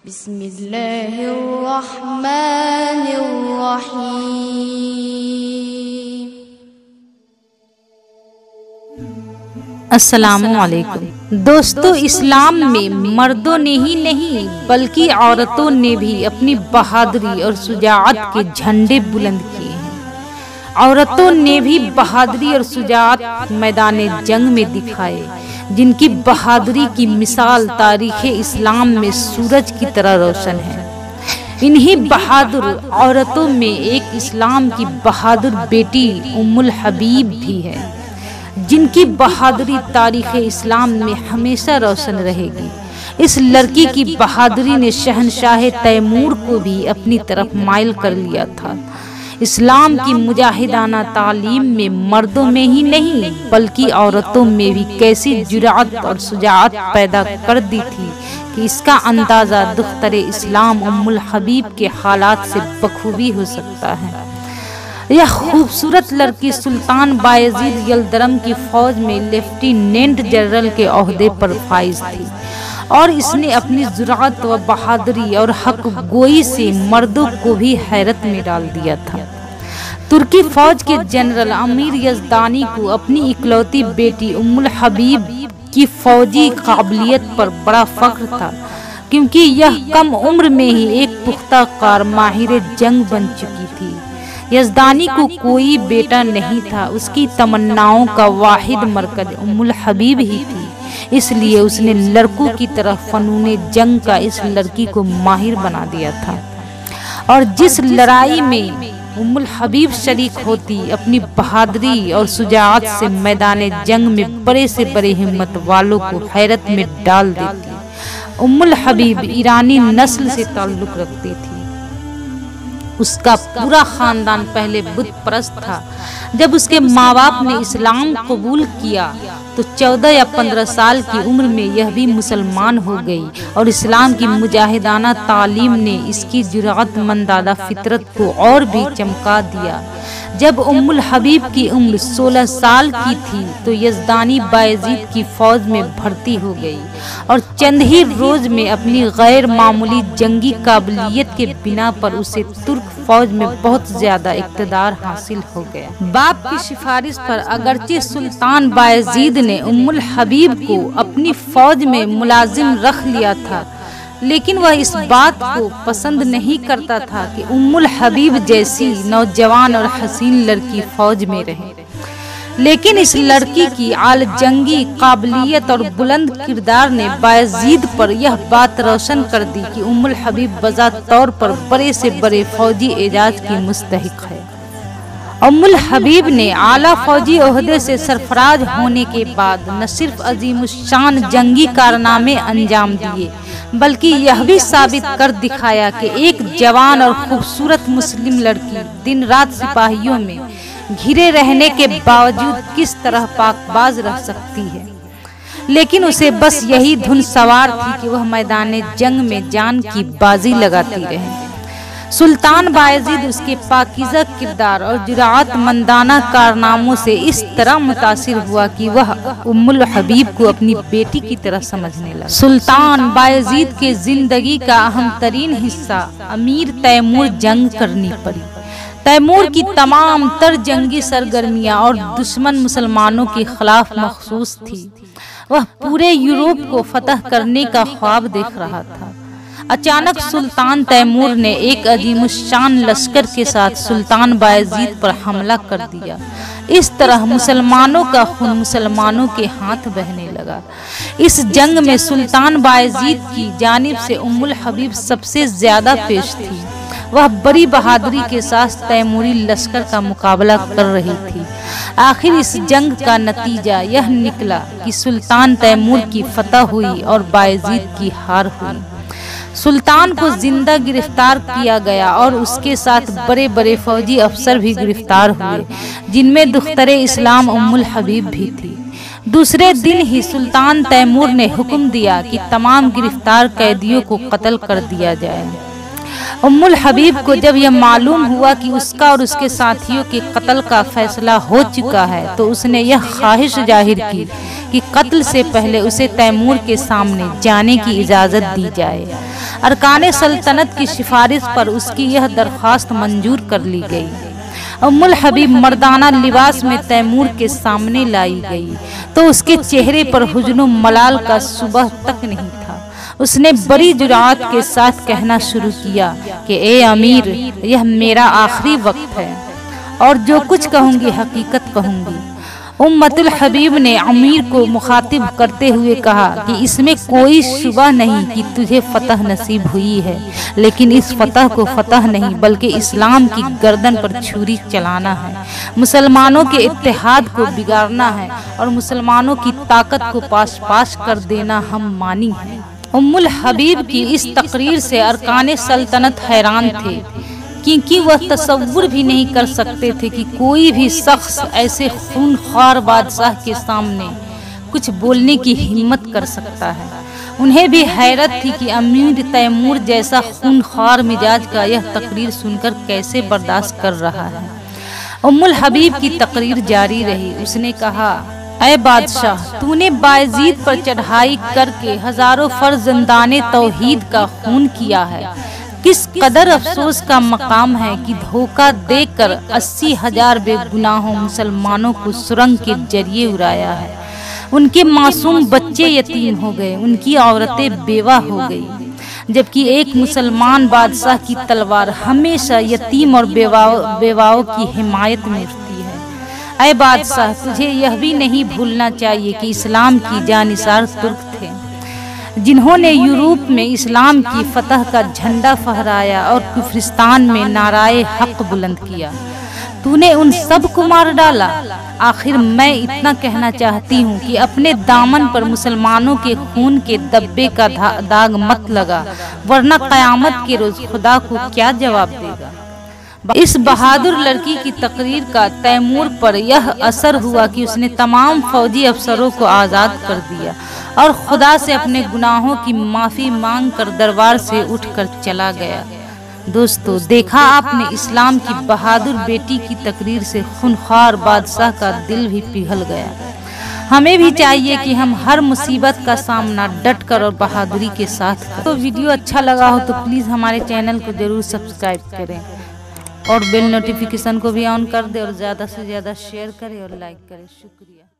बिस्मिल्लाहिर्रहमानिर्रहीम। अस्सलामुअलैकुम दोस्तों, इस्लाम में मर्दों ने ही नहीं बल्कि औरतों ने भी अपनी बहादुरी और शुजाअत के झंडे बुलंद किए हैं। औरतों ने भी बहादुरी और शुजाअत मैदान जंग में दिखाए, जिनकी बहादुरी की मिसाल तारीख़ इस्लाम में सूरज की तरह रोशन है। इन्हीं बहादुर औरतों में एक इस्लाम की बहादुर बेटी उम्मुल हबीब भी है, जिनकी बहादुरी तारीख़ इस्लाम में हमेशा रोशन रहेगी। इस लड़की की बहादुरी ने शहनशाह तैमूर को भी अपनी तरफ माइल कर लिया था। इस्लाम की मुजाहिदाना तालीम में मर्दों में ही नहीं बल्कि औरतों में भी कैसी जुराअत और शुजाअत पैदा कर दी थी कि इसका अंदाज़ा दुख्तर इस्लाम उम्मुल हबीब के हालात से बखूबी हो सकता है। यह खूबसूरत लड़की सुल्तान बायजीद यलदरम की फौज में लेफ्टिनेंट जनरल के ओहदे पर फाइज थी और इसने अपनी जुराअत व बहादुरी और हक गोई से मर्दों को भी हैरत में डाल दिया था। तुर्की फौज के जनरल अमीर यज़दानी को अपनी इकलौती बेटी उम्मुल हबीब की फौजी काबिलियत पर बड़ा फख्र था, क्योंकि यह कम उम्र में ही एक पुख्ता कार माहिर जंग बन चुकी थी। यज़दानी को कोई बेटा नहीं था, उसकी तमन्नाओं का वाहिद मरकज उम्मुल हबीब ही थी। इसलिए उसने लड़कों की तरह फनून जंग का इस लड़की को माहिर बना दिया था, और जिस लड़ाई में उम्मुल हबीब शरीक होती अपनी बहादुरी और शुजाअत से मैदान जंग में बड़े से बड़े हिम्मत वालों को हैरत में डाल देती। उम्मुल हबीब ईरानी नस्ल से ताल्लुक़ रखती थी। उसका पूरा खानदान पहले बुत परस्त था। जब उसके माँ बाप ने इस्लाम कबूल किया तो 14 या 15 साल की उम्र में यह भी मुसलमान हो गई, और इस्लाम की मुजाहिदाना तालीम ने इसकी जुराअतमंदाना फितरत को और भी चमका दिया। जब उम्मुल हबीब की उम्र 16 साल की थी तो यज़दानी बायजीद की फौज में भर्ती हो गई और चंद ही रोज में अपनी गैर मामूली जंगी काबिलियत के बिना पर उसे तुर्क फौज में बहुत ज्यादा इक़्तिदार हासिल हो गया। बाप की सिफारिश पर अगरचे सुल्तान बायजीद ने उम्मुल हबीब को अपनी फौज में मुलाजिम रख लिया था, लेकिन वह इस बात को पसंद नहीं करता था कि उम्मुल हबीब जैसी नौजवान और हसीन लड़की फौज में रहे। लेकिन इस लड़की की आल जंगी काबिलियत और बुलंद किरदार ने बायजीद पर यह बात रोशन कर दी कि उम्मुल हबीब बज़ात तौर पर बड़े से बड़े फौजी एजाज की मुस्तहिक है। उम्मुल हबीब ने आला फौजी ओहदे से सरफराज होने के बाद न सिर्फ अजीमुश्शान जंगी कारनामे अंजाम दिए, बल्कि यह भी साबित कर दिखाया कि एक जवान और खूबसूरत मुस्लिम लड़की दिन रात सिपाहियों में घिरे रहने के बावजूद किस तरह पाकबाज रह सकती है। लेकिन उसे बस यही धुन सवार थी कि वह मैदान जंग में जान की बाजी लगाती रहे। सुल्तान बायजीद उसके पाकीज़ा किरदार और जुराअतमंदाना कारनामों से इस तरह मुतासिर हुआ कि वह उम्मुल हबीब को अपनी बेटी की तरह समझने लगा। सुल्तान बायजीद के जिंदगी का अहम तरीन हिस्सा अमीर तैमूर जंग करनी पड़ी। तैमूर की तमाम तर जंगी सरगर्मियां और दुश्मन मुसलमानों के खिलाफ मखसूस थी। वह पूरे यूरोप को फतह करने का ख्वाब देख रहा था। अचानक सुल्तान तैमूर ने एक अजीमुश्शान लश्कर के साथ सुल्तान बायजीद पर हमला कर दिया। इस तरह मुसलमानों का खून मुसलमानों के हाथ बहने लगा। इस जंग में सुल्तान बायजीद की जानिब से उम्मुल हबीब सबसे ज्यादा पेश थी। वह बड़ी बहादुरी के साथ तैमूरी लश्कर का मुकाबला कर रही थी। आखिर इस जंग का नतीजा यह निकला कि सुल्तान तैमूर की फतह हुई और बायजीद की हार हुई। सुल्तान को जिंदा गिरफ्तार किया गया और उसके साथ बड़े बड़े फौजी अफसर भी गिरफ्तार हुए, जिनमें दुख्तरे इस्लाम उम्मुल हबीब भी थी। दूसरे दिन ही सुल्तान तैमूर ने हुक्म दिया कि तमाम गिरफ्तार कैदियों को कत्ल कर दिया जाए। उम्मुल हबीब को जब यह मालूम हुआ कि उसका और उसके साथियों के कत्ल का फैसला हो चुका है तो उसने यह ख्वाहिश जाहिर की कि कत्ल से पहले उसे तैमूर के सामने जाने की इजाज़त दी जाए। अरकान सल्तनत की सिफारिश पर उसकी यह दरख्वास्त मंजूर कर ली गई। उम्मुल हबीब मर्दाना लिबास में तैमूर के सामने लाई गई तो उसके चेहरे पर हुज़्न मलाल का सुबह तक नहीं था। उसने बड़ी जुरात के साथ कहना शुरू किया कि ए अमीर, यह मेरा आखिरी वक्त है और जो कुछ कहूँगी हकीकत कहूँगी। उम्मतुल हबीब ने अमीर को मुखातिब करते हुए कहा कि इसमें कोई शुबा नहीं कि तुझे फतह नसीब हुई है, लेकिन इस फतह को फतह नहीं बल्कि इस्लाम की गर्दन पर छुरी चलाना है, मुसलमानों के इत्तेहाद को बिगाड़ना है और मुसलमानों की ताकत को पास पास कर देना हम मानी है। उम्मुल हबीब की इस तकरीर से अरकान सल्तनत हैरान थे, क्योंकि वह तसव्वुर भी नहीं कर सकते थे कि कोई भी शख्स ऐसे खूनख्वार बादशाह के सामने कुछ बोलने की हिम्मत कर सकता है। उन्हें भी हैरत थी कि अमीर तैमूर जैसा खूनख्वार मिजाज का यह तकरीर सुनकर कैसे बर्दाश्त कर रहा है। उम्मुल हबीब की तकरीर जारी रही। उसने कहा, ऐ बादशाह, तूने बायजीद पर चढ़ाई करके हजारों फर्जंदाने तौहीद का खून किया है। किस कदर अफसोस का मकाम है कि धोखा देकर 80,000 बेगुनाहों मुसलमानों को सुरंग के जरिए उड़ाया है। उनके मासूम बच्चे यतीम हो गए, उनकी औरतें बेवा हो गई, जबकि एक मुसलमान बादशाह की तलवार हमेशा यतीम और बेवाओं की हिमायत में उठती है। ऐ बादशाह, तुझे यह भी नहीं भूलना चाहिए कि इस्लाम की जानिसार तुर्क थे, जिन्होंने यूरोप में इस्लाम की फतह का झंडा फहराया और कुफरिस्तान में नाराए हक बुलंद किया। तूने उन सब को मार डाला। आखिर मैं इतना कहना चाहती हूँ कि अपने दामन पर मुसलमानों के खून के दब्बे का दाग मत लगा, वरना क़यामत के रोज खुदा को क्या जवाब देगा। इस बहादुर लड़की की तकरीर का तैमूर पर यह असर हुआ कि उसने तमाम फौजी अफसरों को आज़ाद कर दिया और खुदा से अपने गुनाहों की माफ़ी मांग कर दरबार से उठकर चला गया। दोस्तों, देखा आपने, इस्लाम की बहादुर बेटी की तकरीर से खूनख्वार बादशाह का दिल भी पिघल गया। हमें भी चाहिए कि हम हर मुसीबत का सामना डट कर और बहादुरी के साथ करें। तो वीडियो अच्छा लगा हो तो प्लीज़ हमारे चैनल को ज़रूर सब्सक्राइब करें और बेल नोटिफिकेशन को भी ऑन कर दे और ज़्यादा से ज़्यादा शेयर करें और लाइक करें। शुक्रिया।